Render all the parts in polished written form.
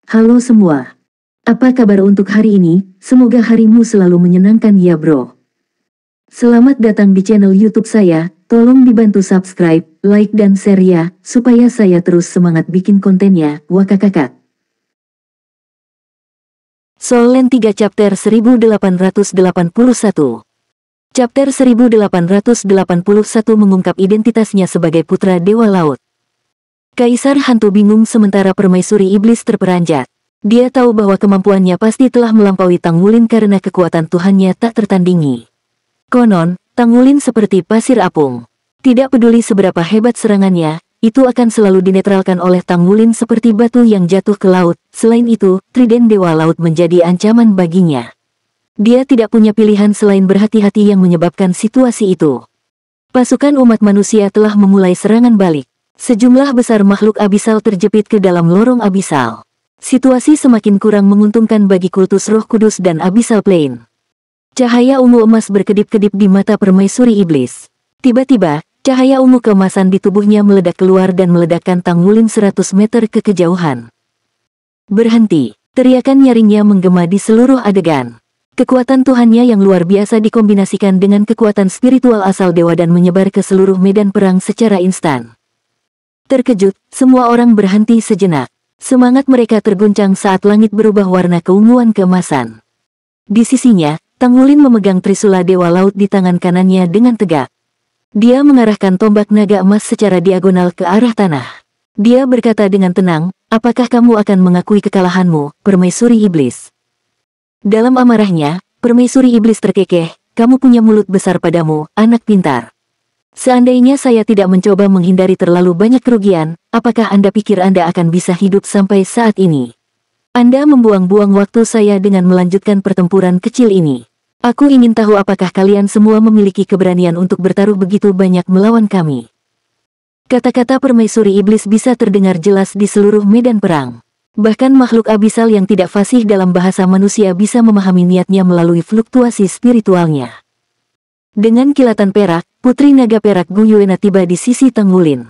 Halo semua. Apa kabar untuk hari ini? Semoga harimu selalu menyenangkan ya bro. Selamat datang di channel YouTube saya. Tolong dibantu subscribe, like dan share ya, supaya saya terus semangat bikin kontennya. Wakakakak. Solen 3 Chapter 1881. Chapter 1881 mengungkap identitasnya sebagai putra Dewa Laut. Kaisar Hantu bingung sementara permaisuri iblis terperanjat. Dia tahu bahwa kemampuannya pasti telah melampaui Tang Wulin karena kekuatan Tuhannya tak tertandingi. Konon, Tang Wulin seperti pasir apung. Tidak peduli seberapa hebat serangannya, itu akan selalu dinetralkan oleh Tang Wulin seperti batu yang jatuh ke laut. Selain itu, trident Dewa Laut menjadi ancaman baginya. Dia tidak punya pilihan selain berhati-hati yang menyebabkan situasi itu. Pasukan umat manusia telah memulai serangan balik. Sejumlah besar makhluk abisal terjepit ke dalam lorong abisal. Situasi semakin kurang menguntungkan bagi kultus Roh Kudus dan Abyssal Plane. Cahaya ungu emas berkedip-kedip di mata permaisuri iblis. Tiba-tiba, cahaya ungu keemasan di tubuhnya meledak keluar dan meledakkan Tang Wulin 100 meter ke kejauhan. Berhenti, teriakan nyaringnya menggema di seluruh adegan. Kekuatan Tuhannya yang luar biasa dikombinasikan dengan kekuatan spiritual asal dewa dan menyebar ke seluruh medan perang secara instan. Terkejut, semua orang berhenti sejenak. Semangat mereka terguncang saat langit berubah warna keunguan keemasan. Di sisinya, Tang Wulin memegang trisula Dewa Laut di tangan kanannya dengan tegak. Dia mengarahkan tombak naga emas secara diagonal ke arah tanah. Dia berkata dengan tenang, "Apakah kamu akan mengakui kekalahanmu, permaisuri iblis?" Dalam amarahnya, permaisuri iblis terkekeh, "Kamu punya mulut besar padamu, anak pintar. Seandainya saya tidak mencoba menghindari terlalu banyak kerugian, apakah Anda pikir Anda akan bisa hidup sampai saat ini? Anda membuang-buang waktu saya dengan melanjutkan pertempuran kecil ini. Aku ingin tahu apakah kalian semua memiliki keberanian untuk bertaruh begitu banyak melawan kami." Kata-kata permaisuri iblis bisa terdengar jelas di seluruh medan perang. Bahkan makhluk abisal yang tidak fasih dalam bahasa manusia bisa memahami niatnya melalui fluktuasi spiritualnya. Dengan kilatan perak, Putri Naga Perak Gu Yuena tiba di sisi Tang Wulin.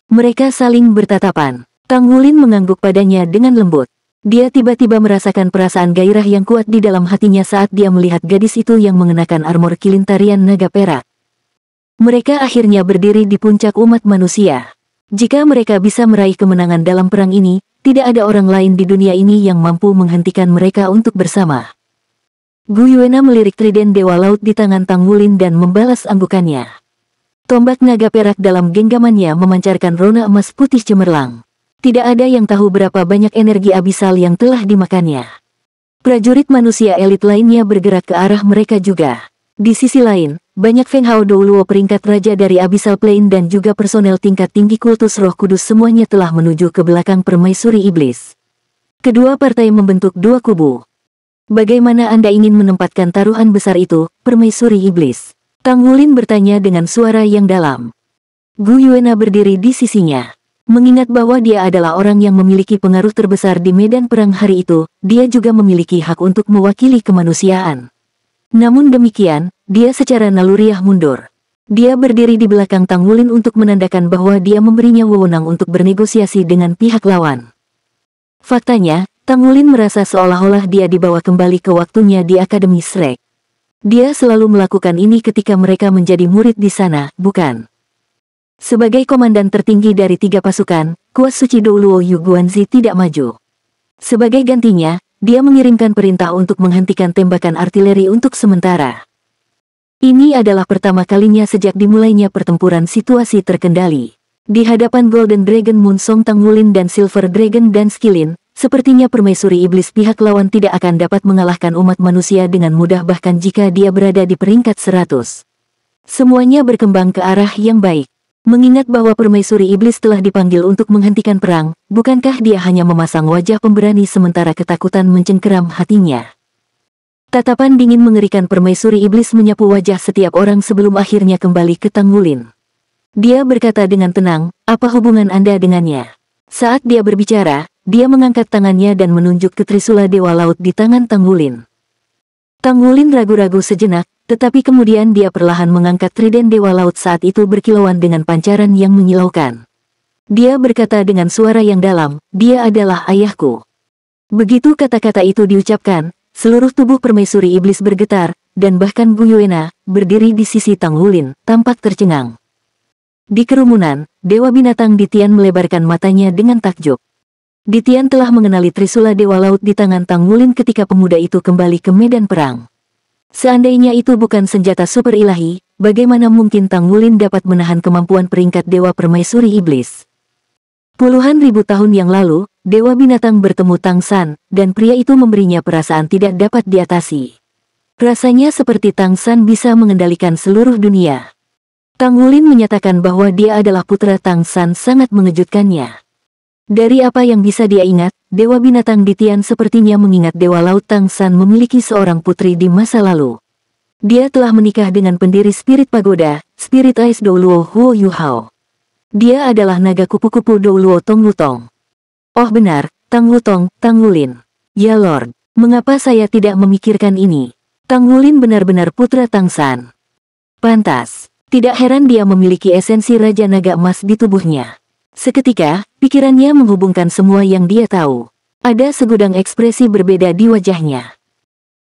Mereka saling bertatapan. Tang Wulin mengangguk padanya dengan lembut. Dia tiba-tiba merasakan perasaan gairah yang kuat di dalam hatinya saat dia melihat gadis itu yang mengenakan armor kilintarian naga perak. Mereka akhirnya berdiri di puncak umat manusia. Jika mereka bisa meraih kemenangan dalam perang ini, tidak ada orang lain di dunia ini yang mampu menghentikan mereka untuk bersama. Gu Yuena melirik trident Dewa Laut di tangan Tang Wulin dan membalas anggukannya. Tombak naga perak dalam genggamannya memancarkan rona emas putih cemerlang. Tidak ada yang tahu berapa banyak energi abisal yang telah dimakannya. Prajurit manusia elit lainnya bergerak ke arah mereka juga. Di sisi lain, banyak Feng Hao Douluo peringkat raja dari Abyssal Plane dan juga personel tingkat tinggi kultus Roh Kudus semuanya telah menuju ke belakang permaisuri iblis. Kedua partai membentuk dua kubu. "Bagaimana Anda ingin menempatkan taruhan besar itu, permaisuri iblis?" Tang Wulin bertanya dengan suara yang dalam. Gu Yuena berdiri di sisinya. Mengingat bahwa dia adalah orang yang memiliki pengaruh terbesar di medan perang hari itu, dia juga memiliki hak untuk mewakili kemanusiaan. Namun demikian, dia secara naluriah mundur. Dia berdiri di belakang Tang Wulin untuk menandakan bahwa dia memberinya wewenang untuk bernegosiasi dengan pihak lawan. Faktanya, Tang Wulin merasa seolah-olah dia dibawa kembali ke waktunya di Akademi Shrek. Dia selalu melakukan ini ketika mereka menjadi murid di sana, bukan? Sebagai komandan tertinggi dari 3 pasukan, Kuas Suci Douluo Yu Guanzi tidak maju. Sebagai gantinya, dia mengirimkan perintah untuk menghentikan tembakan artileri untuk sementara. Ini adalah pertama kalinya sejak dimulainya pertempuran situasi terkendali. Di hadapan Golden Dragon Moon Song Tang Wulin dan Silver Dragon dan Skillin, sepertinya permaisuri iblis pihak lawan tidak akan dapat mengalahkan umat manusia dengan mudah bahkan jika dia berada di peringkat 100. Semuanya berkembang ke arah yang baik. Mengingat bahwa permaisuri iblis telah dipanggil untuk menghentikan perang, bukankah dia hanya memasang wajah pemberani sementara ketakutan mencengkeram hatinya? Tatapan dingin mengerikan permaisuri iblis menyapu wajah setiap orang sebelum akhirnya kembali ke Tang Wulin. Dia berkata dengan tenang, "Apa hubungan Anda dengannya?" Saat dia berbicara, dia mengangkat tangannya dan menunjuk ke trisula Dewa Laut di tangan Tang Wulin. Tang Wulin ragu-ragu sejenak, tetapi kemudian dia perlahan mengangkat trident Dewa Laut saat itu berkilauan dengan pancaran yang menyilaukan. Dia berkata dengan suara yang dalam, "Dia adalah ayahku." Begitu kata-kata itu diucapkan, seluruh tubuh permaisuri iblis bergetar, dan bahkan Bu Yuena, berdiri di sisi Tang Wulin, tampak tercengang. Di kerumunan, Dewa Binatang Ditian melebarkan matanya dengan takjub. Ditian telah mengenali Trisula Dewa Laut di tangan Tang Wulin ketika pemuda itu kembali ke medan perang. Seandainya itu bukan senjata super ilahi, bagaimana mungkin Tang Wulin dapat menahan kemampuan peringkat Dewa Permaisuri Iblis? Puluhan ribu tahun yang lalu, Dewa Binatang bertemu Tang San, dan pria itu memberinya perasaan tidak dapat diatasi. Rasanya seperti Tang San bisa mengendalikan seluruh dunia. Tang Wulin menyatakan bahwa dia adalah putra Tang San sangat mengejutkannya. Dari apa yang bisa dia ingat, Dewa Binatang Ditian sepertinya mengingat Dewa Laut Tang San memiliki seorang putri di masa lalu. Dia telah menikah dengan pendiri Spirit Pagoda, Spirit Ice Douluo Huo Yuhao. Dia adalah naga kupu-kupu Douluo Tong Lutong. Oh benar, Tang Lutong, Tang Wulin. Ya Lord, mengapa saya tidak memikirkan ini? Tang Wulin benar-benar putra Tang San. Pantas. Tidak heran dia memiliki esensi Raja Naga Emas di tubuhnya. Seketika, pikirannya menghubungkan semua yang dia tahu. Ada segudang ekspresi berbeda di wajahnya.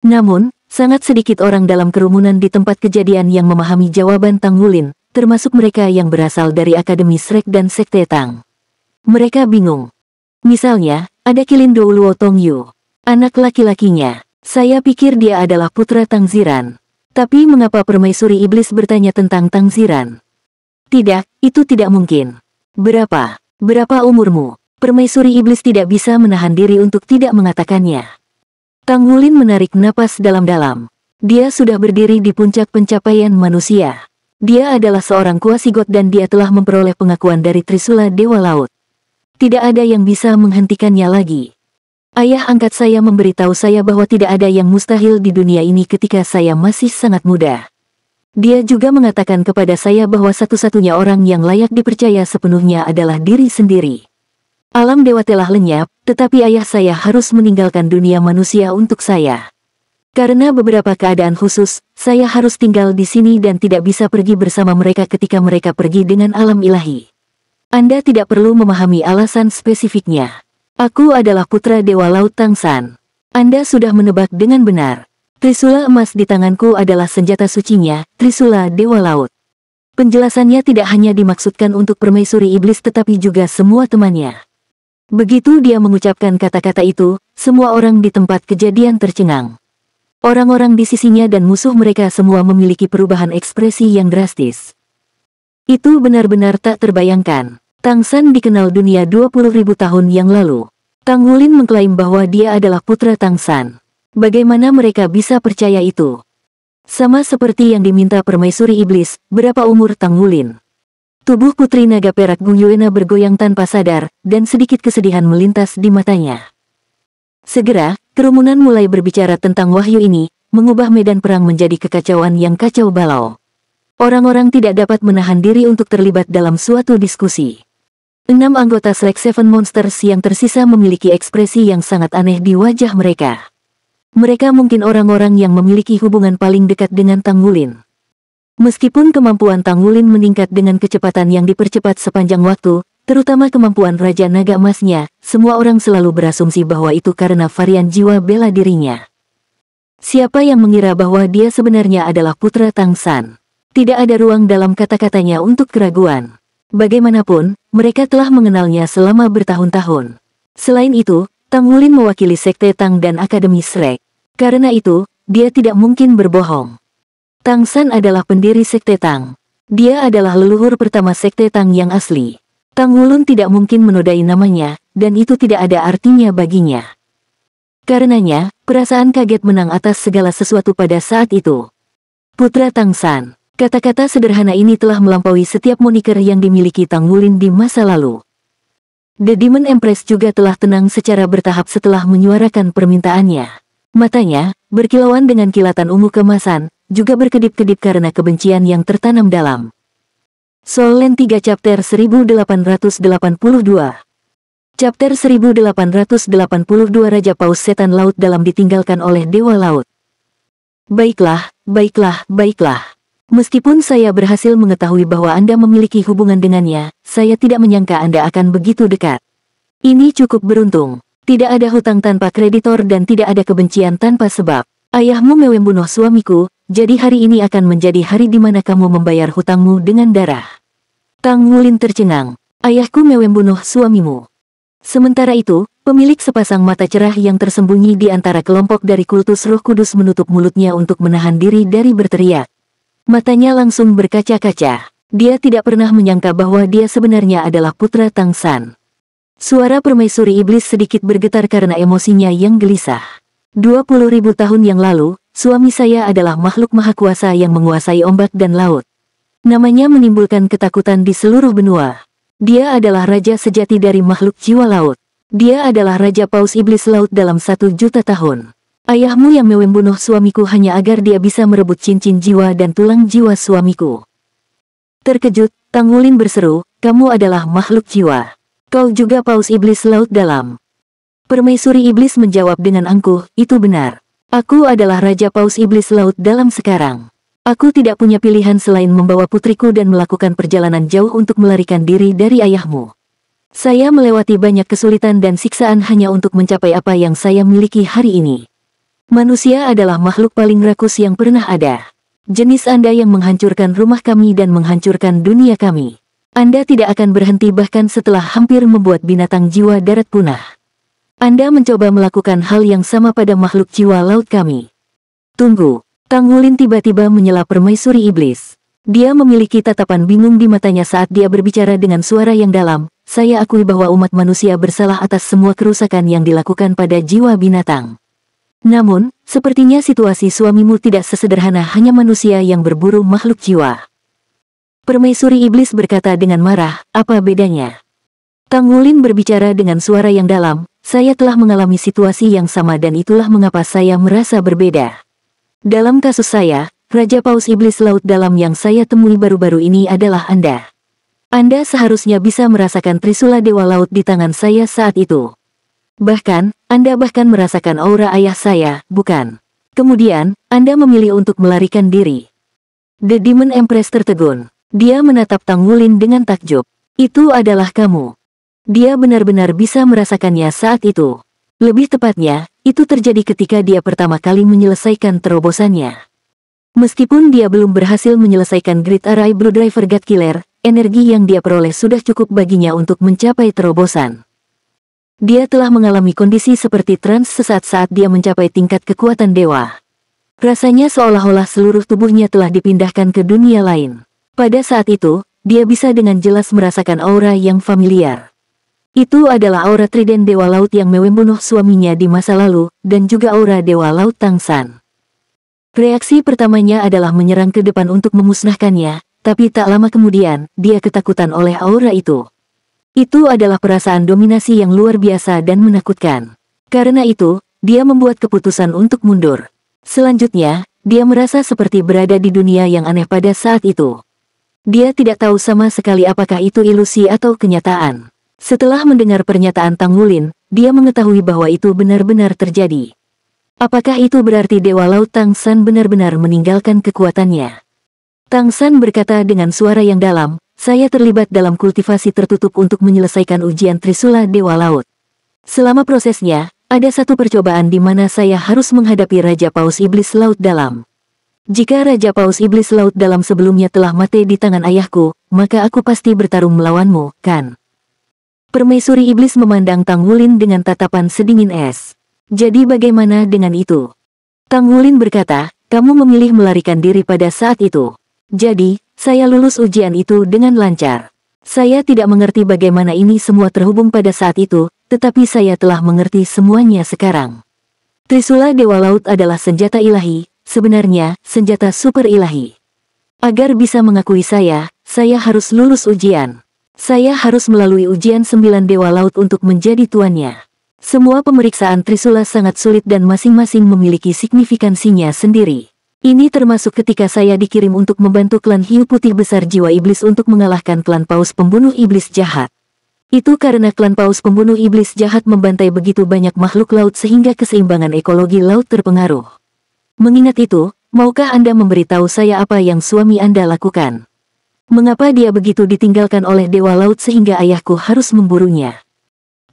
Namun, sangat sedikit orang dalam kerumunan di tempat kejadian yang memahami jawaban Tang Wulin, termasuk mereka yang berasal dari Akademi Shrek dan Sekte Tang. Mereka bingung. Misalnya, ada Kilin Douluo Tong Yu. Anak laki-lakinya. Saya pikir dia adalah putra Tang Ziran. Tapi mengapa Permaisuri Iblis bertanya tentang Tang Ziran? Tidak, itu tidak mungkin. Berapa umurmu? Permaisuri Iblis tidak bisa menahan diri untuk tidak mengatakannya. Tang Wulin menarik napas dalam-dalam. Dia sudah berdiri di puncak pencapaian manusia. Dia adalah seorang kuasigot dan dia telah memperoleh pengakuan dari Trisula Dewa Laut. Tidak ada yang bisa menghentikannya lagi. Ayah angkat saya memberitahu saya bahwa tidak ada yang mustahil di dunia ini ketika saya masih sangat muda. Dia juga mengatakan kepada saya bahwa satu-satunya orang yang layak dipercaya sepenuhnya adalah diri sendiri. Alam dewa telah lenyap, tetapi ayah saya harus meninggalkan dunia manusia untuk saya. Karena beberapa keadaan khusus, saya harus tinggal di sini dan tidak bisa pergi bersama mereka ketika mereka pergi dengan alam ilahi. Anda tidak perlu memahami alasan spesifiknya. Aku adalah putra Dewa Laut Tang San. Anda sudah menebak dengan benar. Trisula emas di tanganku adalah senjata sucinya, Trisula Dewa Laut. Penjelasannya tidak hanya dimaksudkan untuk Permaisuri Iblis tetapi juga semua temannya. Begitu dia mengucapkan kata-kata itu, semua orang di tempat kejadian tercengang. Orang-orang di sisinya dan musuh mereka semua memiliki perubahan ekspresi yang drastis. Itu benar-benar tak terbayangkan. Tang San dikenal dunia 20.000 tahun yang lalu. Tang Wulin mengklaim bahwa dia adalah putra Tang San. Bagaimana mereka bisa percaya itu? Sama seperti yang diminta Permaisuri Iblis, berapa umur Tang Wulin? Tubuh Putri Naga Perak Bu Yuena bergoyang tanpa sadar, dan sedikit kesedihan melintas di matanya. Segera, kerumunan mulai berbicara tentang wahyu ini, mengubah medan perang menjadi kekacauan yang kacau balau. Orang-orang tidak dapat menahan diri untuk terlibat dalam suatu diskusi. 6 anggota Shrek Seven Monsters yang tersisa memiliki ekspresi yang sangat aneh di wajah mereka. Mereka mungkin orang-orang yang memiliki hubungan paling dekat dengan Tang Wulin. Meskipun kemampuan Tang Wulin meningkat dengan kecepatan yang dipercepat sepanjang waktu, terutama kemampuan Raja Naga Emasnya, semua orang selalu berasumsi bahwa itu karena varian jiwa bela dirinya. Siapa yang mengira bahwa dia sebenarnya adalah putra Tang San? Tidak ada ruang dalam kata-katanya untuk keraguan. Bagaimanapun, mereka telah mengenalnya selama bertahun-tahun. Selain itu, Tang Wulin mewakili Sekte Tang dan Akademi Shrek. Karena itu, dia tidak mungkin berbohong. Tang San adalah pendiri Sekte Tang. Dia adalah leluhur pertama Sekte Tang yang asli. Tang Wulin tidak mungkin menodai namanya, dan itu tidak ada artinya baginya. Karenanya, perasaan kaget menang atas segala sesuatu pada saat itu. Putra Tang San. Kata-kata sederhana ini telah melampaui setiap moniker yang dimiliki Tang Wulin di masa lalu. The Demon Empress juga telah tenang secara bertahap setelah menyuarakan permintaannya. Matanya, berkilauan dengan kilatan ungu kemasan, juga berkedip-kedip karena kebencian yang tertanam dalam. Soul Land 3 Chapter 1882. Chapter 1882 Raja Paus Setan Laut dalam ditinggalkan oleh Dewa Laut. Baiklah, baiklah, baiklah. Meskipun saya berhasil mengetahui bahwa Anda memiliki hubungan dengannya, saya tidak menyangka Anda akan begitu dekat. Ini cukup beruntung. Tidak ada hutang tanpa kreditor dan tidak ada kebencian tanpa sebab. Ayahmu membunuh suamiku, jadi hari ini akan menjadi hari di mana kamu membayar hutangmu dengan darah. Tang Wulin tercengang. Ayahku membunuh suamimu. Sementara itu, pemilik sepasang mata cerah yang tersembunyi di antara kelompok dari kultus Roh Kudus menutup mulutnya untuk menahan diri dari berteriak. Matanya langsung berkaca-kaca. Dia tidak pernah menyangka bahwa dia sebenarnya adalah putra Tang San. Suara permaisuri iblis sedikit bergetar karena emosinya yang gelisah. 20.000 tahun yang lalu, suami saya adalah makhluk maha kuasa yang menguasai ombak dan laut. Namanya menimbulkan ketakutan di seluruh benua. Dia adalah raja sejati dari makhluk jiwa laut. Dia adalah raja paus iblis laut dalam 1.000.000 tahun. Ayahmu yang membunuh suamiku hanya agar dia bisa merebut cincin jiwa dan tulang jiwa suamiku. Terkejut, Tang Wulin berseru, kamu adalah makhluk jiwa. Kau juga paus iblis laut dalam. Permaisuri iblis menjawab dengan angkuh, itu benar. Aku adalah raja paus iblis laut dalam sekarang. Aku tidak punya pilihan selain membawa putriku dan melakukan perjalanan jauh untuk melarikan diri dari ayahmu. Saya melewati banyak kesulitan dan siksaan hanya untuk mencapai apa yang saya miliki hari ini. Manusia adalah makhluk paling rakus yang pernah ada. Jenis Anda yang menghancurkan rumah kami dan menghancurkan dunia kami. Anda tidak akan berhenti bahkan setelah hampir membuat binatang jiwa darat punah. Anda mencoba melakukan hal yang sama pada makhluk jiwa laut kami. Tunggu. Tang Wulin tiba-tiba menyela permaisuri iblis. Dia memiliki tatapan bingung di matanya saat dia berbicara dengan suara yang dalam. Saya akui bahwa umat manusia bersalah atas semua kerusakan yang dilakukan pada jiwa binatang. Namun, sepertinya situasi suamimu tidak sesederhana hanya manusia yang berburu makhluk jiwa. Permaisuri iblis berkata dengan marah, apa bedanya? Tang Wulin berbicara dengan suara yang dalam, saya telah mengalami situasi yang sama dan itulah mengapa saya merasa berbeda. Dalam kasus saya, Raja Paus Iblis Laut dalam yang saya temui baru-baru ini adalah Anda. Anda seharusnya bisa merasakan Trisula Dewa Laut di tangan saya saat itu. Bahkan, Anda bahkan merasakan aura ayah saya, bukan? Kemudian, Anda memilih untuk melarikan diri. The Demon Empress tertegun. Dia menatap Tang Wulin dengan takjub. Itu adalah kamu. Dia benar-benar bisa merasakannya saat itu. Lebih tepatnya, itu terjadi ketika dia pertama kali menyelesaikan terobosannya. Meskipun dia belum berhasil menyelesaikan Great Array Blue Driver God Killer, energi yang dia peroleh sudah cukup baginya untuk mencapai terobosan. Dia telah mengalami kondisi seperti trans sesaat saat dia mencapai tingkat kekuatan dewa. Rasanya seolah-olah seluruh tubuhnya telah dipindahkan ke dunia lain. Pada saat itu, dia bisa dengan jelas merasakan aura yang familiar. Itu adalah aura Trident Dewa Laut yang membunuh suaminya di masa lalu, dan juga aura Dewa Laut Tang San. Reaksi pertamanya adalah menyerang ke depan untuk memusnahkannya, tapi tak lama kemudian, dia ketakutan oleh aura itu. Itu adalah perasaan dominasi yang luar biasa dan menakutkan. Karena itu, dia membuat keputusan untuk mundur. Selanjutnya, dia merasa seperti berada di dunia yang aneh pada saat itu. Dia tidak tahu sama sekali apakah itu ilusi atau kenyataan. Setelah mendengar pernyataan Tang Wulin, dia mengetahui bahwa itu benar-benar terjadi. Apakah itu berarti Dewa Laut Tang San benar-benar meninggalkan kekuatannya? Tang San berkata dengan suara yang dalam, saya terlibat dalam kultivasi tertutup untuk menyelesaikan ujian Trisula Dewa Laut. Selama prosesnya, ada satu percobaan di mana saya harus menghadapi Raja Paus Iblis Laut Dalam. Jika Raja Paus Iblis Laut Dalam sebelumnya telah mati di tangan ayahku, maka aku pasti bertarung melawanmu, kan? Permaisuri Iblis memandang Tang Wulin dengan tatapan sedingin es. Jadi bagaimana dengan itu? Tang Wulin berkata, kamu memilih melarikan diri pada saat itu. Jadi, saya lulus ujian itu dengan lancar. Saya tidak mengerti bagaimana ini semua terhubung pada saat itu, tetapi saya telah mengerti semuanya sekarang. Trisula Dewa Laut adalah senjata ilahi, sebenarnya, senjata super ilahi. Agar bisa mengakui saya harus lulus ujian. Saya harus melalui ujian 9 Dewa Laut untuk menjadi tuannya. Semua pemeriksaan Trisula sangat sulit dan masing-masing memiliki signifikansinya sendiri. Ini termasuk ketika saya dikirim untuk membantu klan hiu putih besar jiwa iblis untuk mengalahkan klan paus pembunuh iblis jahat. Itu karena klan paus pembunuh iblis jahat membantai begitu banyak makhluk laut sehingga keseimbangan ekologi laut terpengaruh. Mengingat itu, maukah Anda memberitahu saya apa yang suami Anda lakukan? Mengapa dia begitu ditinggalkan oleh Dewa Laut sehingga ayahku harus memburunya?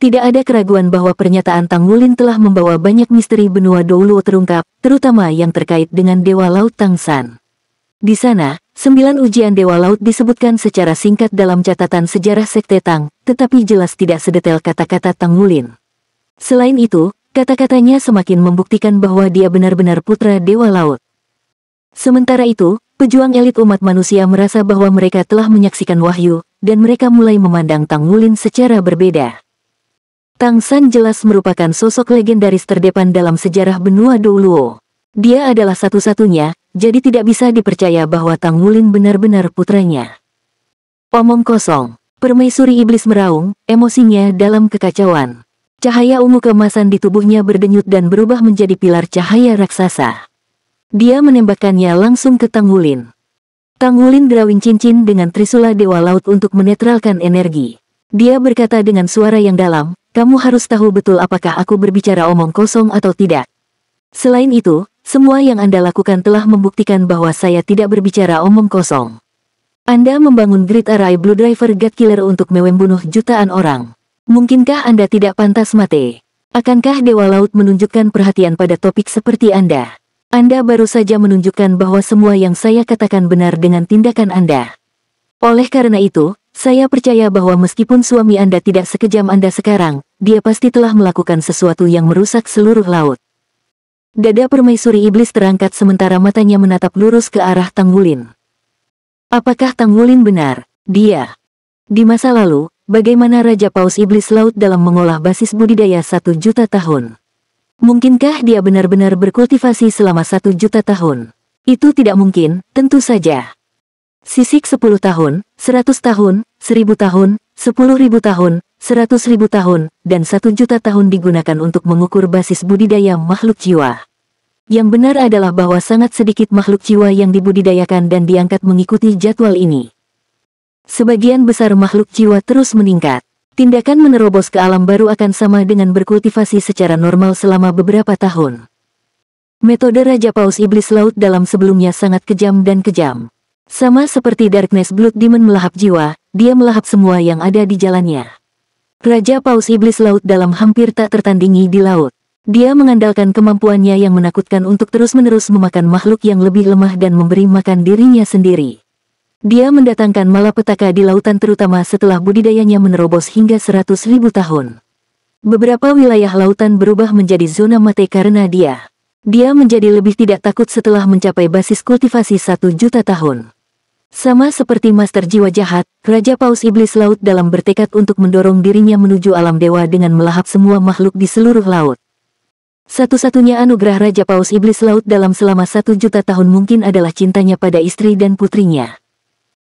Tidak ada keraguan bahwa pernyataan Tang Wulin telah membawa banyak misteri benua Douluo terungkap, terutama yang terkait dengan Dewa Laut Tang San. Di sana, 9 ujian Dewa Laut disebutkan secara singkat dalam catatan sejarah Sekte Tang, tetapi jelas tidak sedetail kata-kata Tang Wulin. Selain itu, kata-katanya semakin membuktikan bahwa dia benar-benar putra Dewa Laut. Sementara itu, pejuang elit umat manusia merasa bahwa mereka telah menyaksikan wahyu, dan mereka mulai memandang Tang Wulin secara berbeda. Tang San jelas merupakan sosok legendaris terdepan dalam sejarah benua Douluo. Dia adalah satu-satunya, jadi tidak bisa dipercaya bahwa Tang Wulin benar-benar putranya. Omong kosong. Permaisuri iblis meraung, emosinya dalam kekacauan. Cahaya ungu keemasan di tubuhnya berdenyut dan berubah menjadi pilar cahaya raksasa. Dia menembakkannya langsung ke Tang Wulin. Tang Wulin drawing cincin dengan trisula Dewa Laut untuk menetralkan energi. Dia berkata dengan suara yang dalam, "Kamu harus tahu betul apakah aku berbicara omong kosong atau tidak. Selain itu, semua yang Anda lakukan telah membuktikan bahwa saya tidak berbicara omong kosong. Anda membangun Great Array Blue Driver God Killer untuk membunuh jutaan orang. Mungkinkah Anda tidak pantas mati? Akankah Dewa Laut menunjukkan perhatian pada topik seperti Anda? Anda baru saja menunjukkan bahwa semua yang saya katakan benar dengan tindakan Anda. Oleh karena itu, saya percaya bahwa meskipun suami Anda tidak sekejam Anda sekarang, dia pasti telah melakukan sesuatu yang merusak seluruh laut." Dada permaisuri iblis terangkat sementara matanya menatap lurus ke arah Tang Wulin. Apakah Tang Wulin benar? Dia. Di masa lalu, bagaimana Raja Paus Iblis Laut dalam mengolah basis budidaya 1 juta tahun? Mungkinkah dia benar-benar berkultivasi selama 1 juta tahun? Itu tidak mungkin, tentu saja. Sisik 10 tahun, 100 tahun, 1000 tahun, 10.000 tahun, 100.000 tahun, dan 1 juta tahun digunakan untuk mengukur basis budidaya makhluk jiwa. Yang benar adalah bahwa sangat sedikit makhluk jiwa yang dibudidayakan dan diangkat mengikuti jadwal ini. Sebagian besar makhluk jiwa terus meningkat. Tindakan menerobos ke alam baru akan sama dengan berkultivasi secara normal selama beberapa tahun. Metode Raja Paus Iblis Laut dalam sebelumnya sangat kejam dan kejam. Sama seperti Darkness Blood Demon melahap jiwa, dia melahap semua yang ada di jalannya. Raja Paus Iblis Laut dalam hampir tak tertandingi di laut. Dia mengandalkan kemampuannya yang menakutkan untuk terus-menerus memakan makhluk yang lebih lemah dan memberi makan dirinya sendiri. Dia mendatangkan malapetaka di lautan terutama setelah budidayanya menerobos hingga 100.000 tahun. Beberapa wilayah lautan berubah menjadi zona mati karena dia. Dia menjadi lebih tidak takut setelah mencapai basis kultivasi 1 juta tahun. Sama seperti Master Jiwa Jahat, Raja Paus Iblis Laut dalam bertekad untuk mendorong dirinya menuju alam dewa dengan melahap semua makhluk di seluruh laut. Satu-satunya anugerah Raja Paus Iblis Laut dalam selama 1 juta tahun mungkin adalah cintanya pada istri dan putrinya.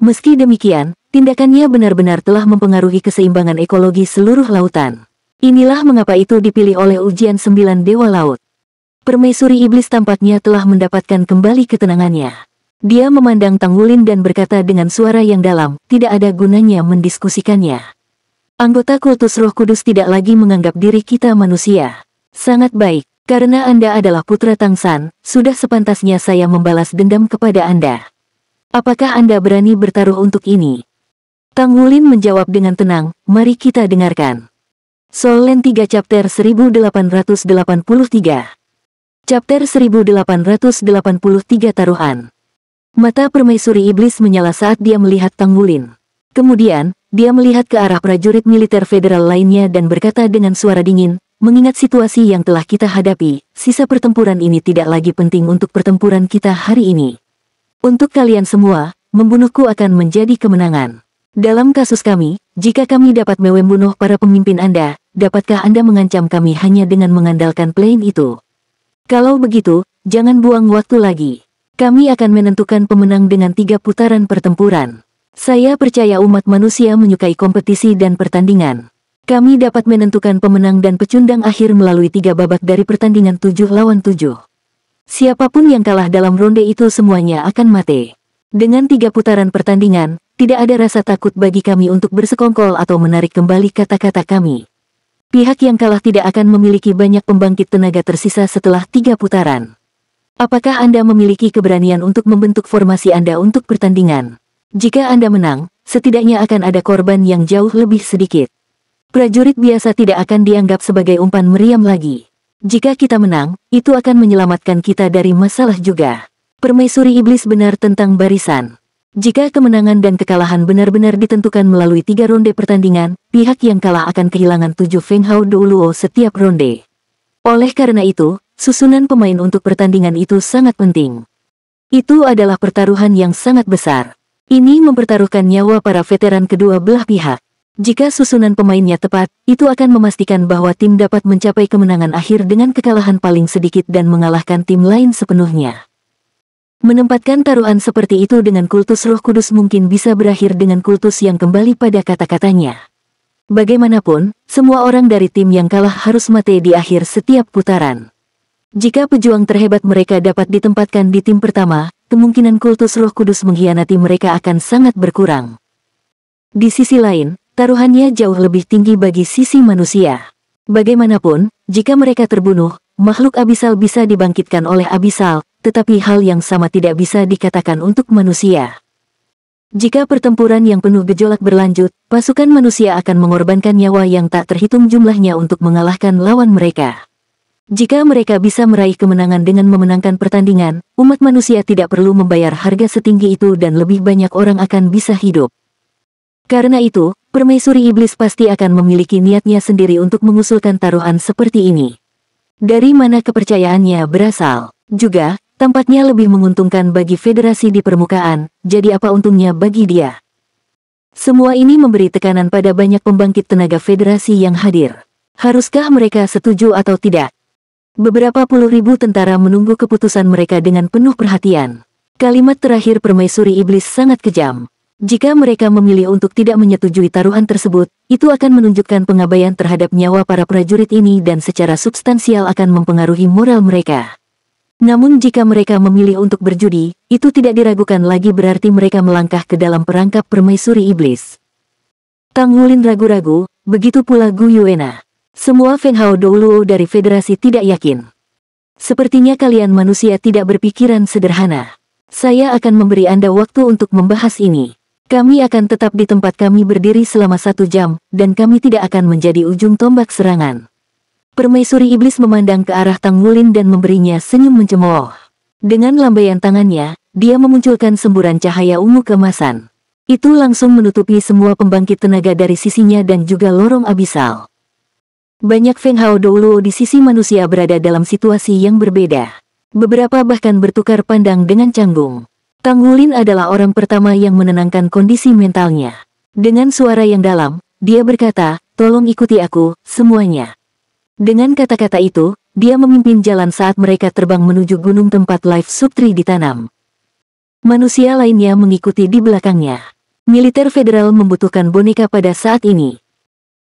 Meski demikian, tindakannya benar-benar telah mempengaruhi keseimbangan ekologi seluruh lautan. Inilah mengapa itu dipilih oleh ujian 9 Dewa Laut. Permaisuri Iblis tampaknya telah mendapatkan kembali ketenangannya. Dia memandang Tang Wulin dan berkata dengan suara yang dalam, tidak ada gunanya mendiskusikannya. Anggota kultus Roh Kudus tidak lagi menganggap diri kita manusia. Sangat baik, karena Anda adalah putra Tang San, sudah sepantasnya saya membalas dendam kepada Anda. Apakah Anda berani bertaruh untuk ini? Tang Wulin menjawab dengan tenang, mari kita dengarkan. Soul Land 3 Chapter 1883 Chapter 1883 Taruhan. Mata permaisuri iblis menyala saat dia melihat Tang Wulin. Kemudian, dia melihat ke arah prajurit militer federal lainnya dan berkata dengan suara dingin, mengingat situasi yang telah kita hadapi, sisa pertempuran ini tidak lagi penting untuk pertempuran kita hari ini. Untuk kalian semua, membunuhku akan menjadi kemenangan. Dalam kasus kami, jika kami dapat membunuh para pemimpin Anda, dapatkah Anda mengancam kami hanya dengan mengandalkan plane itu? Kalau begitu, jangan buang waktu lagi. Kami akan menentukan pemenang dengan 3 putaran pertempuran. Saya percaya umat manusia menyukai kompetisi dan pertandingan. Kami dapat menentukan pemenang dan pecundang akhir melalui 3 babak dari pertandingan 7 lawan 7. Siapapun yang kalah dalam ronde itu semuanya akan mati. Dengan 3 putaran pertandingan, tidak ada rasa takut bagi kami untuk bersekongkol atau menarik kembali kata-kata kami. Pihak yang kalah tidak akan memiliki banyak pembangkit tenaga tersisa setelah 3 putaran. Apakah Anda memiliki keberanian untuk membentuk formasi Anda untuk pertandingan? Jika Anda menang, setidaknya akan ada korban yang jauh lebih sedikit. Prajurit biasa tidak akan dianggap sebagai umpan meriam lagi. Jika kita menang, itu akan menyelamatkan kita dari masalah juga. Permaisuri Iblis benar tentang barisan. Jika kemenangan dan kekalahan benar-benar ditentukan melalui 3 ronde pertandingan, pihak yang kalah akan kehilangan 7 Feng Hao Douluo setiap ronde. Oleh karena itu, susunan pemain untuk pertandingan itu sangat penting. Itu adalah pertaruhan yang sangat besar. Ini mempertaruhkan nyawa para veteran kedua belah pihak. Jika susunan pemainnya tepat, itu akan memastikan bahwa tim dapat mencapai kemenangan akhir dengan kekalahan paling sedikit dan mengalahkan tim lain sepenuhnya. Menempatkan taruhan seperti itu dengan kultus Roh Kudus mungkin bisa berakhir dengan kultus yang kembali pada kata-katanya. Bagaimanapun, semua orang dari tim yang kalah harus mati di akhir setiap putaran. Jika pejuang terhebat mereka dapat ditempatkan di tim pertama, kemungkinan kultus Roh Kudus mengkhianati mereka akan sangat berkurang. Di sisi lain, taruhannya jauh lebih tinggi bagi sisi manusia. Bagaimanapun, jika mereka terbunuh, makhluk abisal bisa dibangkitkan oleh abisal, tetapi hal yang sama tidak bisa dikatakan untuk manusia. Jika pertempuran yang penuh gejolak berlanjut, pasukan manusia akan mengorbankan nyawa yang tak terhitung jumlahnya untuk mengalahkan lawan mereka. Jika mereka bisa meraih kemenangan dengan memenangkan pertandingan, umat manusia tidak perlu membayar harga setinggi itu dan lebih banyak orang akan bisa hidup. Karena itu, Permaisuri Iblis pasti akan memiliki niatnya sendiri untuk mengusulkan taruhan seperti ini. Dari mana kepercayaannya berasal? Juga, tampaknya lebih menguntungkan bagi federasi di permukaan, jadi apa untungnya bagi dia? Semua ini memberi tekanan pada banyak pembangkit tenaga federasi yang hadir. Haruskah mereka setuju atau tidak? Beberapa puluh ribu tentara menunggu keputusan mereka dengan penuh perhatian. Kalimat terakhir Permaisuri Iblis sangat kejam. Jika mereka memilih untuk tidak menyetujui taruhan tersebut, itu akan menunjukkan pengabaian terhadap nyawa para prajurit ini dan secara substansial akan mempengaruhi moral mereka. Namun jika mereka memilih untuk berjudi, itu tidak diragukan lagi berarti mereka melangkah ke dalam perangkap Permaisuri Iblis. Tang Wulin ragu-ragu, begitu pula Gu Yuena. Semua Feng Hao Douluo dari federasi tidak yakin. Sepertinya kalian manusia tidak berpikiran sederhana. Saya akan memberi Anda waktu untuk membahas ini. Kami akan tetap di tempat kami berdiri selama 1 jam, dan kami tidak akan menjadi ujung tombak serangan. Permaisuri Iblis memandang ke arah Tang Wulin dan memberinya senyum mencemooh. Dengan lambaian tangannya, dia memunculkan semburan cahaya ungu keemasan. Itu langsung menutupi semua pembangkit tenaga dari sisinya dan juga lorong abisal. Banyak Feng Hao Douluo di sisi manusia berada dalam situasi yang berbeda. Beberapa bahkan bertukar pandang dengan canggung. Tang Wulin adalah orang pertama yang menenangkan kondisi mentalnya. Dengan suara yang dalam, dia berkata, "Tolong ikuti aku, semuanya." Dengan kata-kata itu, dia memimpin jalan saat mereka terbang menuju gunung tempat Life Subtree ditanam. Manusia lainnya mengikuti di belakangnya. Militer federal membutuhkan boneka pada saat ini.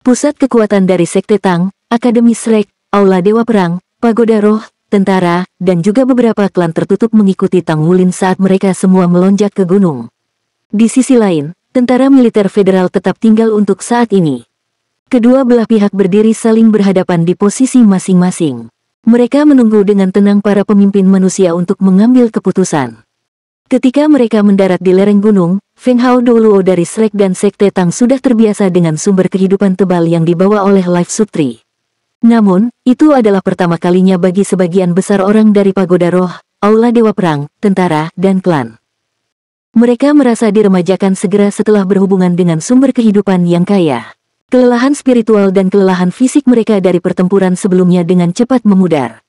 Pusat kekuatan dari Sekte Tang, Akademi Shrek, Aula Dewa Perang, Pagoda Roh, tentara, dan juga beberapa klan tertutup mengikuti Tang Wulin saat mereka semua melonjak ke gunung. Di sisi lain, tentara militer federal tetap tinggal untuk saat ini. Kedua belah pihak berdiri saling berhadapan di posisi masing-masing. Mereka menunggu dengan tenang para pemimpin manusia untuk mengambil keputusan. Ketika mereka mendarat di lereng gunung, Feng Hao Douluo dari Shrek dan Sekte Tang sudah terbiasa dengan sumber kehidupan tebal yang dibawa oleh Life Subtree. Namun, itu adalah pertama kalinya bagi sebagian besar orang dari Pagoda Roh, Aula Dewa Perang, tentara, dan klan. Mereka merasa diremajakan segera setelah berhubungan dengan sumber kehidupan yang kaya. Kelelahan spiritual dan kelelahan fisik mereka dari pertempuran sebelumnya dengan cepat memudar.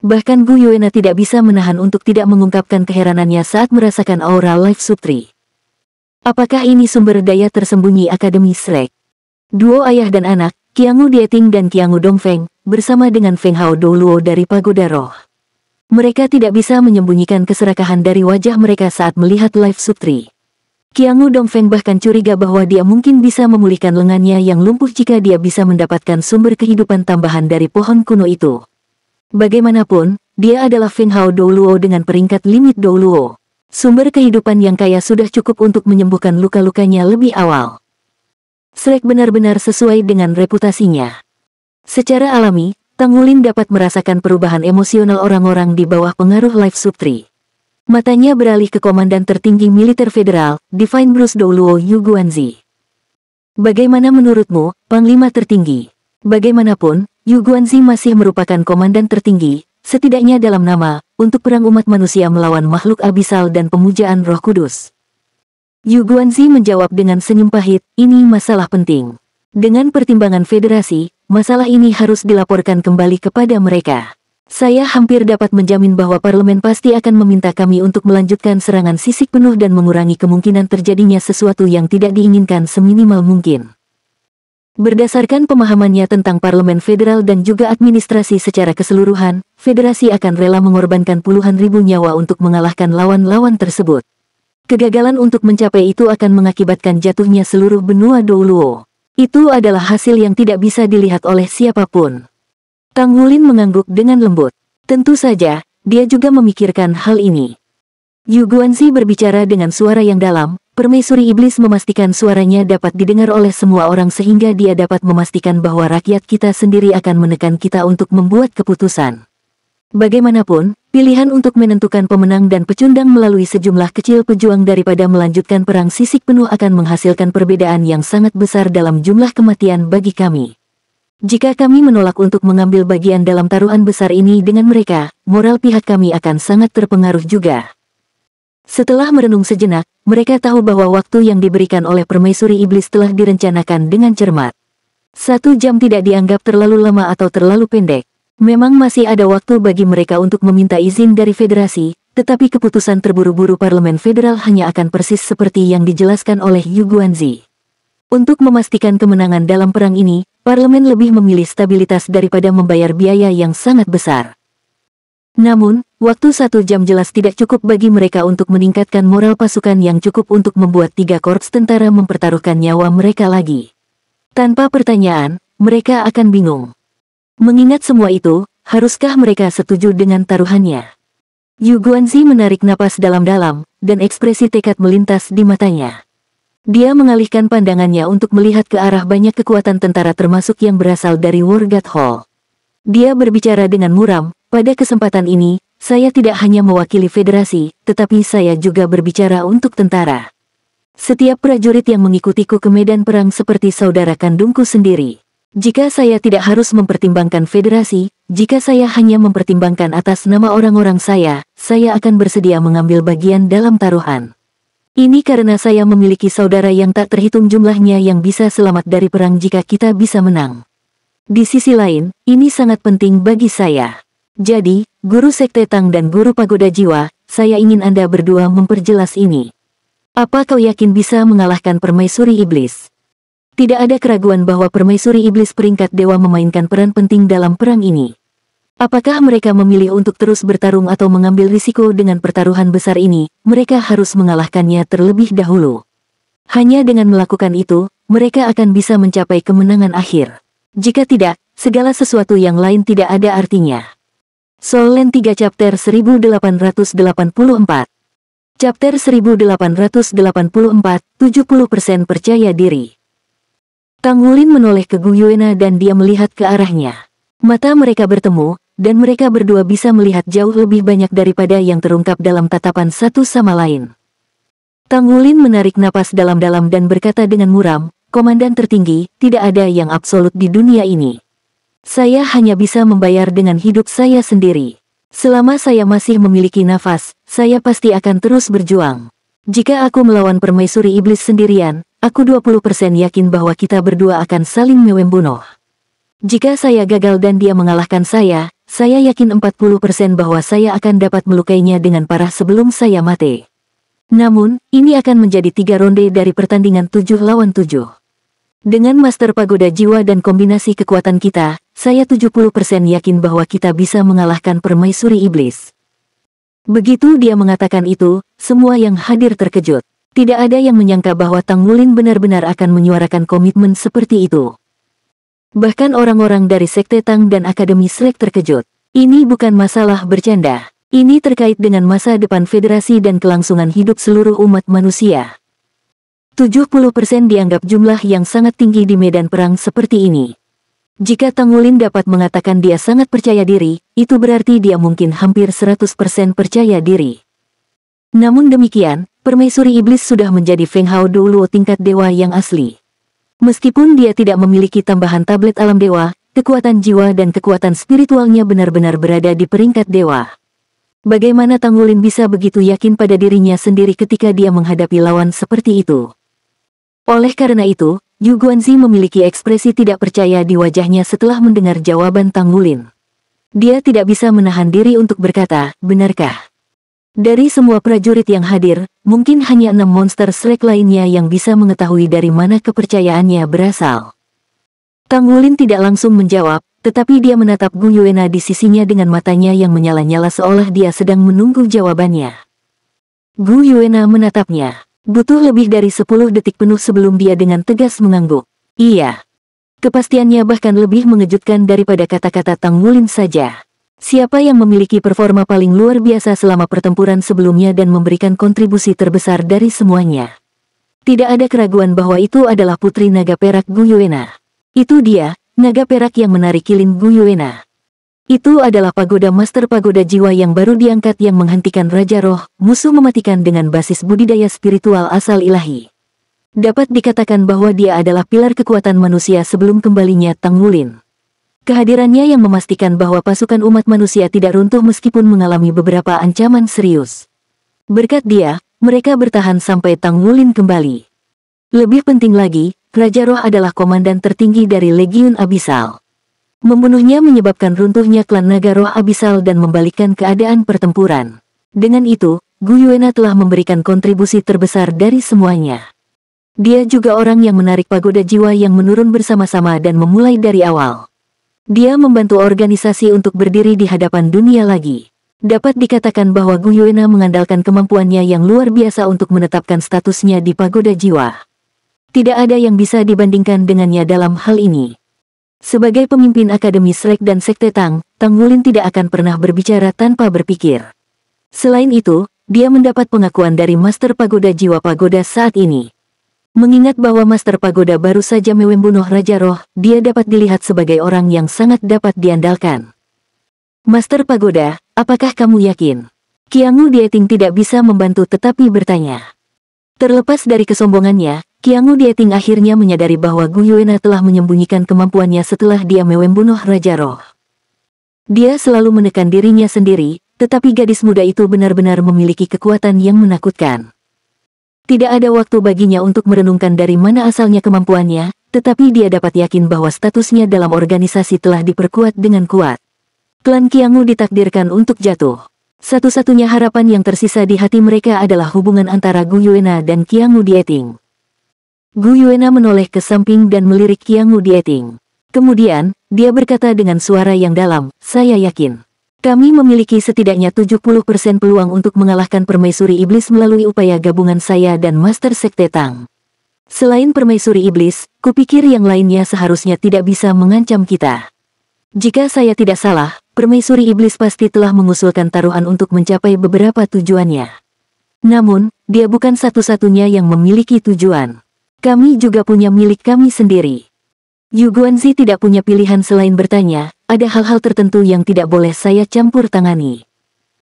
Bahkan Gu Yuena tidak bisa menahan untuk tidak mengungkapkan keheranannya saat merasakan aura Life Subtree. Apakah ini sumber daya tersembunyi Akademi Shrek? Duo ayah dan anak, Qiangu Dieting dan Qiangu Dongfeng, bersama dengan Feng Hao Douluo dari Pagoda Roh. Mereka tidak bisa menyembunyikan keserakahan dari wajah mereka saat melihat Life Subtree. Qiangu Dongfeng bahkan curiga bahwa dia mungkin bisa memulihkan lengannya yang lumpuh jika dia bisa mendapatkan sumber kehidupan tambahan dari pohon kuno itu. Bagaimanapun, dia adalah Feng Hao Douluo dengan peringkat limit Douluo. Sumber kehidupan yang kaya sudah cukup untuk menyembuhkan luka-lukanya lebih awal. Shrek benar-benar sesuai dengan reputasinya. Secara alami, Tang Wulin dapat merasakan perubahan emosional orang-orang di bawah pengaruh Life Subtree. Matanya beralih ke komandan tertinggi militer federal, Divine Bruce Douluo Yu Guanzi. Bagaimana menurutmu, Panglima tertinggi? Bagaimanapun, Yu Guanzi masih merupakan komandan tertinggi, setidaknya dalam nama, untuk perang umat manusia melawan makhluk abisal dan pemujaan Roh Kudus. Yu Guanzi menjawab dengan senyum pahit, ini masalah penting. Dengan pertimbangan federasi, masalah ini harus dilaporkan kembali kepada mereka. Saya hampir dapat menjamin bahwa parlemen pasti akan meminta kami untuk melanjutkan serangan sisik penuh dan mengurangi kemungkinan terjadinya sesuatu yang tidak diinginkan seminimal mungkin. Berdasarkan pemahamannya tentang parlemen federal dan juga administrasi secara keseluruhan, federasi akan rela mengorbankan puluhan ribu nyawa untuk mengalahkan lawan-lawan tersebut. Kegagalan untuk mencapai itu akan mengakibatkan jatuhnya seluruh benua Douluo. Itu adalah hasil yang tidak bisa dilihat oleh siapapun. Tang Wulin mengangguk dengan lembut. Tentu saja, dia juga memikirkan hal ini. Yu Guanzi berbicara dengan suara yang dalam, permaisuri iblis memastikan suaranya dapat didengar oleh semua orang sehingga dia dapat memastikan bahwa rakyat kita sendiri akan menekan kita untuk membuat keputusan. Bagaimanapun, pilihan untuk menentukan pemenang dan pecundang melalui sejumlah kecil pejuang daripada melanjutkan perang sisik penuh akan menghasilkan perbedaan yang sangat besar dalam jumlah kematian bagi kami. Jika kami menolak untuk mengambil bagian dalam taruhan besar ini dengan mereka, moral pihak kami akan sangat terpengaruh juga. Setelah merenung sejenak, mereka tahu bahwa waktu yang diberikan oleh permaisuri iblis telah direncanakan dengan cermat. 1 jam tidak dianggap terlalu lama atau terlalu pendek. Memang masih ada waktu bagi mereka untuk meminta izin dari federasi, tetapi keputusan terburu-buru parlemen federal hanya akan persis seperti yang dijelaskan oleh Yu Guanzi. Untuk memastikan kemenangan dalam perang ini, parlemen lebih memilih stabilitas daripada membayar biaya yang sangat besar. Namun, waktu 1 jam jelas tidak cukup bagi mereka untuk meningkatkan moral pasukan yang cukup untuk membuat 3 korps tentara mempertaruhkan nyawa mereka lagi. Tanpa pertanyaan, mereka akan bingung. Mengingat semua itu, haruskah mereka setuju dengan taruhannya? Yu Guanzi menarik napas dalam-dalam, dan ekspresi tekad melintas di matanya. Dia mengalihkan pandangannya untuk melihat ke arah banyak kekuatan tentara termasuk yang berasal dari Wargat Hall. Dia berbicara dengan muram, pada kesempatan ini, saya tidak hanya mewakili federasi, tetapi saya juga berbicara untuk tentara. Setiap prajurit yang mengikutiku ke medan perang seperti saudara kandungku sendiri. Jika saya tidak harus mempertimbangkan federasi, jika saya hanya mempertimbangkan atas nama orang-orang saya akan bersedia mengambil bagian dalam taruhan. Ini karena saya memiliki saudara yang tak terhitung jumlahnya yang bisa selamat dari perang jika kita bisa menang. Di sisi lain, ini sangat penting bagi saya. Jadi, Guru Sekte Tang dan Guru Pagoda Jiwa, saya ingin Anda berdua memperjelas ini. Apa kau yakin bisa mengalahkan permaisuri iblis? Tidak ada keraguan bahwa permaisuri iblis peringkat dewa memainkan peran penting dalam perang ini. Apakah mereka memilih untuk terus bertarung atau mengambil risiko dengan pertaruhan besar ini? Mereka harus mengalahkannya terlebih dahulu. Hanya dengan melakukan itu, mereka akan bisa mencapai kemenangan akhir. Jika tidak, segala sesuatu yang lain tidak ada artinya. Soul Land 3 Chapter 1884 Chapter 1884, 70% percaya diri. Tang Wulin menoleh ke Gu Yuena dan dia melihat ke arahnya. Mata mereka bertemu, dan mereka berdua bisa melihat jauh lebih banyak daripada yang terungkap dalam tatapan satu sama lain. Tang Wulin menarik napas dalam-dalam dan berkata dengan muram, Komandan tertinggi, tidak ada yang absolut di dunia ini. Saya hanya bisa membayar dengan hidup saya sendiri. Selama saya masih memiliki nafas, saya pasti akan terus berjuang. Jika aku melawan permaisuri iblis sendirian, aku 20% yakin bahwa kita berdua akan saling membunuh. Jika saya gagal dan dia mengalahkan saya yakin 40% bahwa saya akan dapat melukainya dengan parah sebelum saya mati. Namun, ini akan menjadi 3 ronde dari pertandingan 7 lawan 7. Dengan Master Pagoda Jiwa dan kombinasi kekuatan kita, saya 70% yakin bahwa kita bisa mengalahkan permaisuri iblis. Begitu dia mengatakan itu, semua yang hadir terkejut. Tidak ada yang menyangka bahwa Tang Wulin benar-benar akan menyuarakan komitmen seperti itu. Bahkan orang-orang dari Sekte Tang dan Akademi Slek terkejut. Ini bukan masalah bercanda. Ini terkait dengan masa depan federasi dan kelangsungan hidup seluruh umat manusia. 70% dianggap jumlah yang sangat tinggi di medan perang seperti ini. Jika Tang Wulin dapat mengatakan dia sangat percaya diri, itu berarti dia mungkin hampir 100% percaya diri. Namun demikian, permaisuri iblis sudah menjadi Feng Hao Douluo tingkat dewa yang asli. Meskipun dia tidak memiliki tambahan tablet alam dewa, kekuatan jiwa dan kekuatan spiritualnya benar-benar berada di peringkat dewa. Bagaimana Tang Wulin bisa begitu yakin pada dirinya sendiri ketika dia menghadapi lawan seperti itu? Oleh karena itu, Yu Guanzi memiliki ekspresi tidak percaya di wajahnya setelah mendengar jawaban Tang Wulin. Dia tidak bisa menahan diri untuk berkata, benarkah? Dari semua prajurit yang hadir, mungkin hanya 6 monster Shrek lainnya yang bisa mengetahui dari mana kepercayaannya berasal. Tang Wulin tidak langsung menjawab, tetapi dia menatap Gu Yuena di sisinya dengan matanya yang menyala-nyala seolah dia sedang menunggu jawabannya. Gu Yuena menatapnya. Butuh lebih dari 10 detik penuh sebelum dia dengan tegas mengangguk. Iya. Kepastiannya bahkan lebih mengejutkan daripada kata-kata Tang Wulin saja. Siapa yang memiliki performa paling luar biasa selama pertempuran sebelumnya dan memberikan kontribusi terbesar dari semuanya? Tidak ada keraguan bahwa itu adalah Putri Naga Perak Gu Yuena. Itu dia, naga perak yang menarik kilin Gu Yuena. Itu adalah pagoda master pagoda jiwa yang baru diangkat yang menghentikan Raja Roh, musuh mematikan dengan basis budidaya spiritual asal ilahi. Dapat dikatakan bahwa dia adalah pilar kekuatan manusia sebelum kembalinya Tang Wulin. Kehadirannya yang memastikan bahwa pasukan umat manusia tidak runtuh meskipun mengalami beberapa ancaman serius. Berkat dia, mereka bertahan sampai Tang Wulin kembali. Lebih penting lagi, Raja Roh adalah komandan tertinggi dari Legiun Abyssal. Membunuhnya menyebabkan runtuhnya klan Naga Roh Abyssal dan membalikkan keadaan pertempuran. Dengan itu, Gu Yuena telah memberikan kontribusi terbesar dari semuanya. Dia juga orang yang menarik pagoda jiwa yang menurun bersama-sama dan memulai dari awal. Dia membantu organisasi untuk berdiri di hadapan dunia lagi. Dapat dikatakan bahwa Gu Yuena mengandalkan kemampuannya yang luar biasa untuk menetapkan statusnya di pagoda jiwa. Tidak ada yang bisa dibandingkan dengannya dalam hal ini. Sebagai pemimpin Akademi Shrek dan Sekte Tang, Tang Wulin tidak akan pernah berbicara tanpa berpikir. Selain itu, dia mendapat pengakuan dari Master Pagoda Jiwa Pagoda saat ini. Mengingat bahwa Master Pagoda baru saja membunuh Raja Roh, dia dapat dilihat sebagai orang yang sangat dapat diandalkan. Master Pagoda, apakah kamu yakin? Qiangu Dieting tidak bisa membantu tetapi bertanya. Terlepas dari kesombongannya, Qiangu Dieting akhirnya menyadari bahwa Gu Yuena telah menyembunyikan kemampuannya setelah dia membunuh Raja Roh. Dia selalu menekan dirinya sendiri, tetapi gadis muda itu benar-benar memiliki kekuatan yang menakutkan. Tidak ada waktu baginya untuk merenungkan dari mana asalnya kemampuannya, tetapi dia dapat yakin bahwa statusnya dalam organisasi telah diperkuat dengan kuat. Klan Qiangu ditakdirkan untuk jatuh. Satu-satunya harapan yang tersisa di hati mereka adalah hubungan antara Gu Yuena dan Qiangu Dieting. Gu Yuena menoleh ke samping dan melirik Qiangu Dieting. Kemudian, dia berkata dengan suara yang dalam, saya yakin. Kami memiliki setidaknya 70% peluang untuk mengalahkan Permaisuri Iblis melalui upaya gabungan saya dan Master Sekte Tang. Selain Permaisuri Iblis, kupikir yang lainnya seharusnya tidak bisa mengancam kita. Jika saya tidak salah, Permaisuri Iblis pasti telah mengusulkan taruhan untuk mencapai beberapa tujuannya. Namun, dia bukan satu-satunya yang memiliki tujuan. Kami juga punya milik kami sendiri. Yu Guanzi tidak punya pilihan selain bertanya, ada hal-hal tertentu yang tidak boleh saya campur tangani.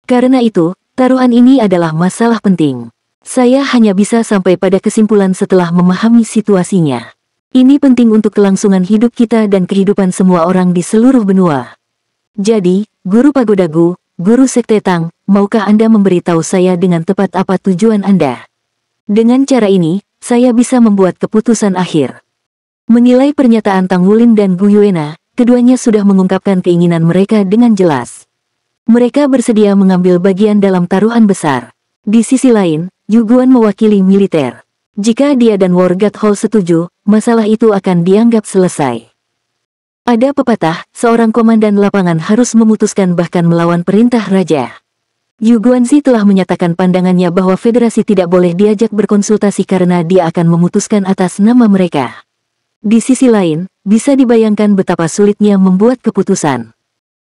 Karena itu, taruhan ini adalah masalah penting. Saya hanya bisa sampai pada kesimpulan setelah memahami situasinya. Ini penting untuk kelangsungan hidup kita dan kehidupan semua orang di seluruh benua. Jadi, Guru Pagoda Gu, Guru Sekte Tang, maukah Anda memberitahu saya dengan tepat apa tujuan Anda? Dengan cara ini, saya bisa membuat keputusan akhir. Menilai pernyataan Tang Wulin dan Gu Yuena, keduanya sudah mengungkapkan keinginan mereka dengan jelas. Mereka bersedia mengambil bagian dalam taruhan besar. Di sisi lain, Yu Guan mewakili militer. Jika dia dan War God Hall setuju, masalah itu akan dianggap selesai. Ada pepatah, seorang komandan lapangan harus memutuskan bahkan melawan perintah raja. Yu Guanzi telah menyatakan pandangannya bahwa federasi tidak boleh diajak berkonsultasi karena dia akan memutuskan atas nama mereka. Di sisi lain, bisa dibayangkan betapa sulitnya membuat keputusan.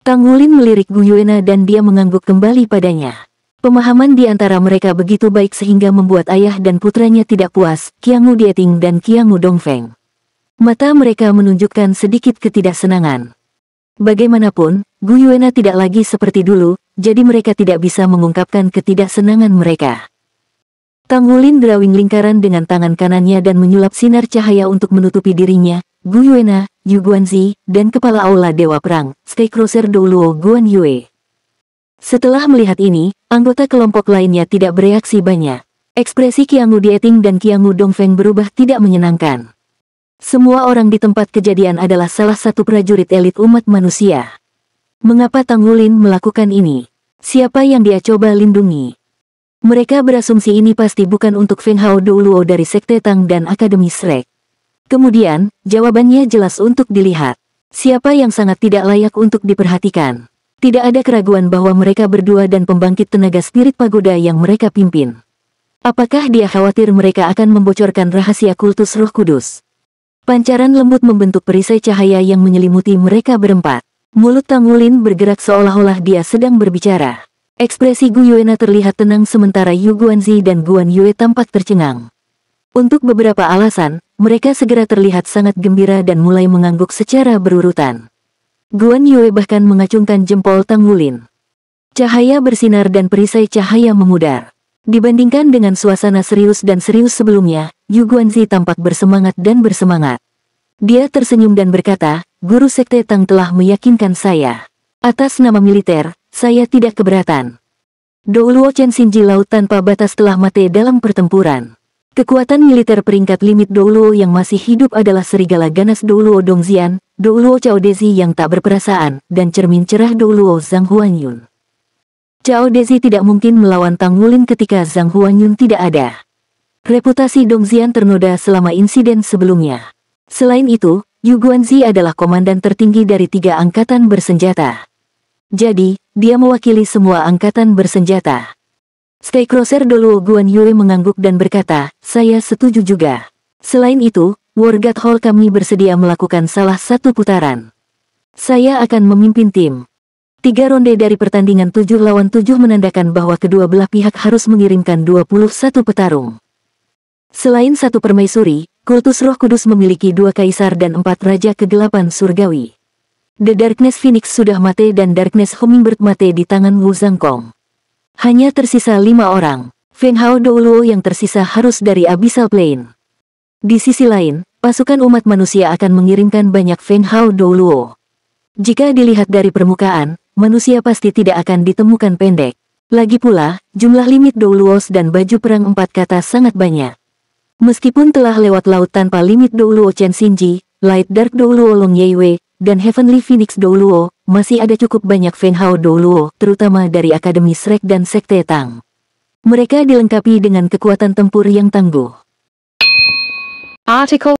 Tang Wulin melirik Gu Yuena dan dia mengangguk kembali padanya. Pemahaman di antara mereka begitu baik sehingga membuat ayah dan putranya tidak puas, Qiangu Dieting dan Qiangu Dongfeng. Mata mereka menunjukkan sedikit ketidaksenangan. Bagaimanapun, Gu Yuena tidak lagi seperti dulu, jadi mereka tidak bisa mengungkapkan ketidaksenangan mereka. Tang Wulin drawing lingkaran dengan tangan kanannya dan menyulap sinar cahaya untuk menutupi dirinya, Gu Yuena, Yu Guanzi, dan kepala aula Dewa Perang, Skycrosser Douluo Guan Yue. Setelah melihat ini, anggota kelompok lainnya tidak bereaksi banyak. Ekspresi Qiangu Dieting dan Qiangu Dongfeng berubah tidak menyenangkan. Semua orang di tempat kejadian adalah salah satu prajurit elit umat manusia. Mengapa Tang Wulin melakukan ini? Siapa yang dia coba lindungi? Mereka berasumsi ini pasti bukan untuk Feng Hao Douluo dari Sekte Tang dan Akademi Shrek. Kemudian, jawabannya jelas untuk dilihat. Siapa yang sangat tidak layak untuk diperhatikan? Tidak ada keraguan bahwa mereka berdua dan pembangkit tenaga spirit pagoda yang mereka pimpin. Apakah dia khawatir mereka akan membocorkan rahasia kultus Roh Kudus? Pancaran lembut membentuk perisai cahaya yang menyelimuti mereka berempat. Mulut Tang Wulin bergerak seolah-olah dia sedang berbicara. Ekspresi Gu Yuena terlihat tenang sementara Yu Guanzi dan Guan Yue tampak tercengang. Untuk beberapa alasan, mereka segera terlihat sangat gembira dan mulai mengangguk secara berurutan. Guan Yue bahkan mengacungkan jempol Tang Wulin. Cahaya bersinar dan perisai cahaya memudar. Dibandingkan dengan suasana serius dan serius sebelumnya, Yu Guanzi tampak bersemangat dan bersemangat. Dia tersenyum dan berkata, Guru Sekte Tang telah meyakinkan saya. Atas nama militer, saya tidak keberatan. Douluo Chen Xinji Laut tanpa batas telah mati dalam pertempuran. Kekuatan militer peringkat limit Douluo yang masih hidup adalah serigala ganas Douluo Dongxian, Douluo Cao Dezi yang tak berperasaan, dan cermin cerah Douluo Zhang Huanyun. Cao Dezi tidak mungkin melawan Tang Wulin ketika Zhang Huanyun tidak ada. Reputasi Dongxian ternoda selama insiden sebelumnya. Selain itu, Yu Guanzi adalah komandan tertinggi dari 3 angkatan bersenjata. Jadi, dia mewakili semua angkatan bersenjata. Skycrosser Douluo Guan Yue mengangguk dan berkata, saya setuju juga. Selain itu, Wargat Hall kami bersedia melakukan salah satu putaran. Saya akan memimpin tim. 3 ronde dari pertandingan 7 lawan 7 menandakan bahwa kedua belah pihak harus mengirimkan 21 petarung. Selain satu permaisuri, kultus Roh Kudus memiliki 2 kaisar dan 4 raja kegelapan surgawi. The Darkness Phoenix sudah mati dan Darkness Hummingbird mati di tangan Wu Zhangkong. Hanya tersisa 5 orang. Feng Hao Douluo yang tersisa harus dari Abyssal Plane. Di sisi lain, pasukan umat manusia akan mengirimkan banyak Feng Hao Douluo. Jika dilihat dari permukaan, manusia pasti tidak akan ditemukan pendek. Lagi pula, jumlah limit Douluos dan baju perang 4 kata sangat banyak. Meskipun telah lewat laut tanpa limit Douluo Chen Xinji, Light Dark Douluo Long Yeiwei, dan Heavenly Phoenix Douluo, masih ada cukup banyak Feng Hao Douluo, terutama dari Akademi Shrek dan Sekte Tang. Mereka dilengkapi dengan kekuatan tempur yang tangguh. Article